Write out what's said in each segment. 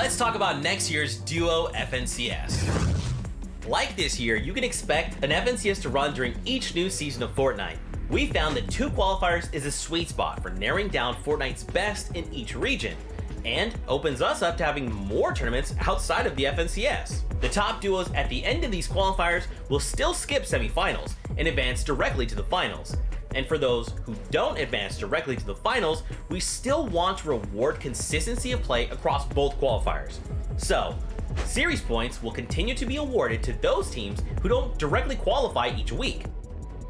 Let's talk about next year's Duo FNCS. Like this year, you can expect an FNCS to run during each new season of Fortnite. We found that 2 qualifiers is a sweet spot for narrowing down Fortnite's best in each region, and opens us up to having more tournaments outside of the FNCS. The top duos at the end of these qualifiers will still skip semifinals and advance directly to the finals. And for those who don't advance directly to the finals, we still want to reward consistency of play across both qualifiers. So, series points will continue to be awarded to those teams who don't directly qualify each week.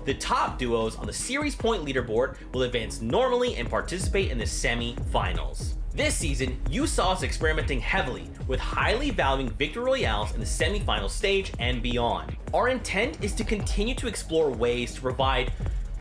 The top duos on the series point leaderboard will advance normally and participate in the semi-finals. This season, you saw us experimenting heavily with highly valuing Victory Royales in the semi-final stage and beyond. Our intent is to continue to explore ways to provide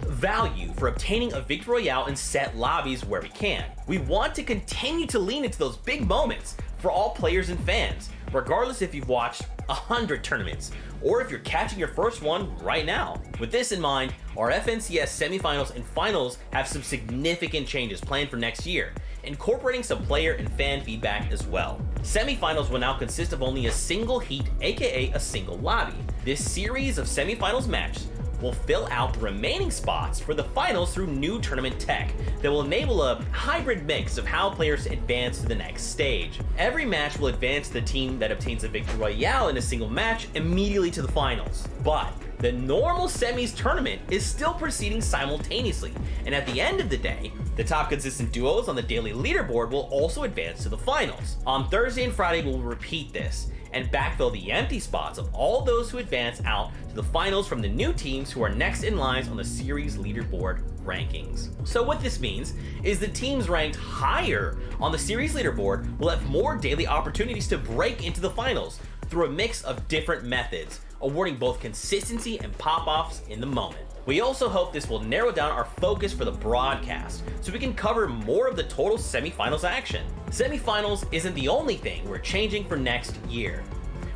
value for obtaining a Victory Royale in set lobbies where we can. We want to continue to lean into those big moments for all players and fans, regardless if you've watched 100 tournaments or if you're catching your first one right now. With this in mind, our FNCS semifinals and finals have some significant changes planned for next year, incorporating some player and fan feedback as well. Semifinals will now consist of only a single heat, aka a single lobby. This series of semifinals matches will fill out the remaining spots for the finals through new tournament tech that will enable a hybrid mix of how players advance to the next stage. Every match will advance the team that obtains a Victory Royale in a single match immediately to the finals. But the normal semis tournament is still proceeding simultaneously, and at the end of the day, the top consistent duos on the daily leaderboard will also advance to the finals. On Thursday and Friday, we'll repeat this and backfill the empty spots of all those who advance out to the finals from the new teams who are next in lines on the series leaderboard rankings. So what this means is the teams ranked higher on the series leaderboard will have more daily opportunities to break into the finals through a mix of different methods, awarding both consistency and pop-offs in the moment. We also hope this will narrow down our focus for the broadcast, so we can cover more of the total semifinals action. Semifinals isn't the only thing we're changing for next year.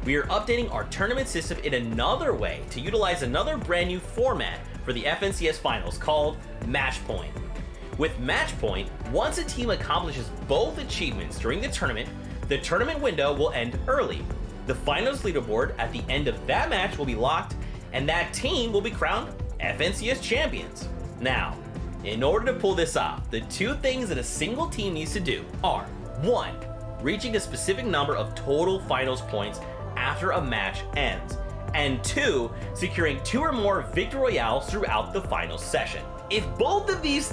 We are updating our tournament system in another way to utilize another brand new format for the FNCS finals called Match Point. With Match Point, once a team accomplishes both achievements during the tournament window will end early. The finals leaderboard at the end of that match will be locked, and that team will be crowned FNCS champions. Now, in order to pull this off, the 2 things that a single team needs to do are 1. Reaching a specific number of total finals points after a match ends, and 2. Securing 2 or more Victory Royales throughout the finals session. If both of these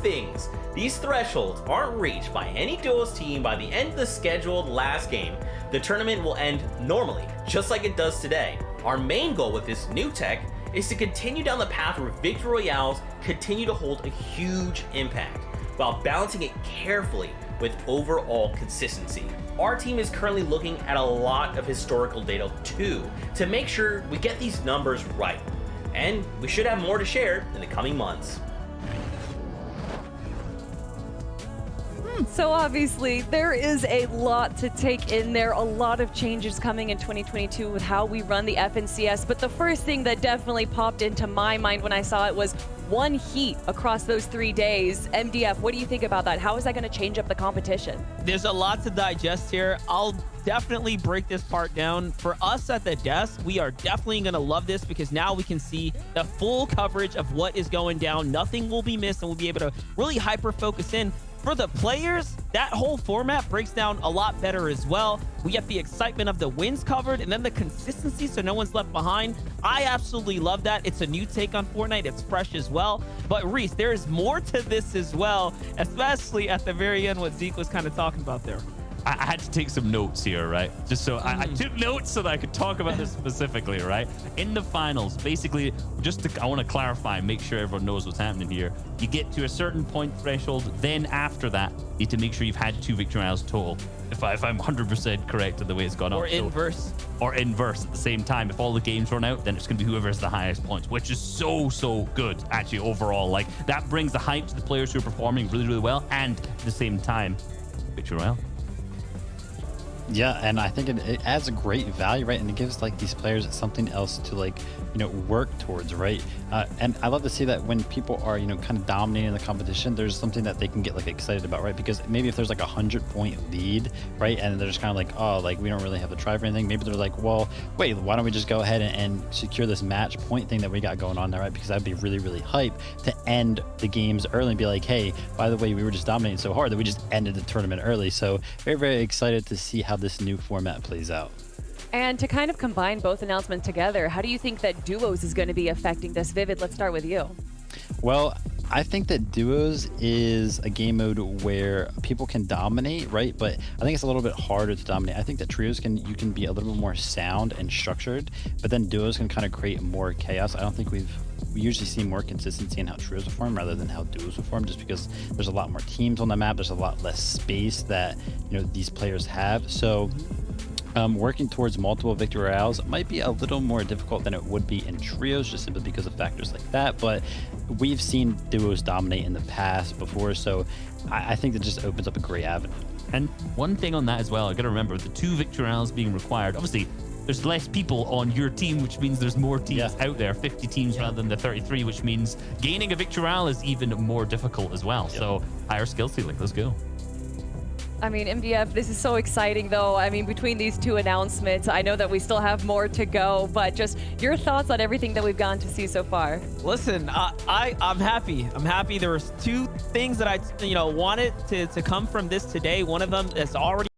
thresholds aren't reached by any duos team by the end of the scheduled last game, the tournament will end normally, just like it does today. Our main goal with this new tech is to continue down the path where Victory Royales continue to hold a huge impact, while balancing it carefully with overall consistency. Our team is currently looking at a lot of historical data too, to make sure we get these numbers right. And we should have more to share in the coming months. So obviously there is a lot to take in there, a lot of changes coming in 2022 with how we run the FNCS, but the first thing that definitely popped into my mind when I saw it was 1 heat across those 3 days. MDF, what do you think about that? How is that going to change up the competition? There's a lot to digest here. I'll definitely break this part down. For us at the desk, we are definitely going to love this because now we can see the full coverage of what is going down. Nothing will be missed, and we'll be able to really hyper focus in. For the players, that whole format breaks down a lot better as well. We get the excitement of the wins covered and then the consistency so no one's left behind. I absolutely love that. It's a new take on Fortnite. It's fresh as well. But Reese, there is more to this as well, especially at the very end what Zeke was kind of talking about there. I had to take some notes here, right? Just so I took notes so that I could talk about this specifically, right? In the finals, basically, I want to clarify and make sure everyone knows what's happening here. You get to a certain point threshold, then after that, you need to make sure you've had 2 Victory Royales total. If I'm 100% correct in the way it's gone Or up. inverse. Or inverse at the same time. If all the games run out, then it's going to be whoever has the highest points, which is so good, actually, overall. Like, that brings the hype to the players who are performing really well, and at the same time, Victory Royale. Yeah, and I think it adds a great value, right? And it gives like these players something else to like work towards, right? And I love to see that when people are, kind of dominating the competition, there's something that they can get like excited about, right? Because maybe if there's like 100-point lead, right, and they're just kind of like, oh, like we don't really have to try for anything. Maybe they're like, well, wait, why don't we just go ahead and secure this match point thing that we got going on there, right? Because that'd be really, really hype to end the games early and be like, hey, by the way, we were just dominating so hard that we just ended the tournament early. So very, very excited to see how this new format plays out. And to kind of combine both announcements together, how do you think that Duos is going to be affecting this? Vivid, let's start with you. Well, I think that Duos is a game mode where people can dominate, right? But I think it's a little bit harder to dominate. I think that Trios you can be a little bit more sound and structured, but then Duos can kind of create more chaos. I don't think we usually see more consistency in how Trios perform rather than how Duos perform, just because there's a lot more teams on the map. There's a lot less space that these players have. So working towards multiple victory royales might be a little more difficult than it would be in Trios, just simply because of factors like that. But we've seen Duos dominate in the past before, so I think that just opens up a great avenue. And one thing on that as well, I got to remember the 2 victory rounds being required. Obviously, there's less people on your team, which means there's more teams out there, 50 teams rather than the 33, which means gaining a victory royale is even more difficult as well. So higher skill ceiling. Let's go. I mean, MDF, this is so exciting, though. I mean, between these 2 announcements, I know that we still have more to go, but just your thoughts on everything that we've gotten to see so far. Listen, I'm happy. I'm happy. There was 2 things that I wanted to come from this today. One of them is already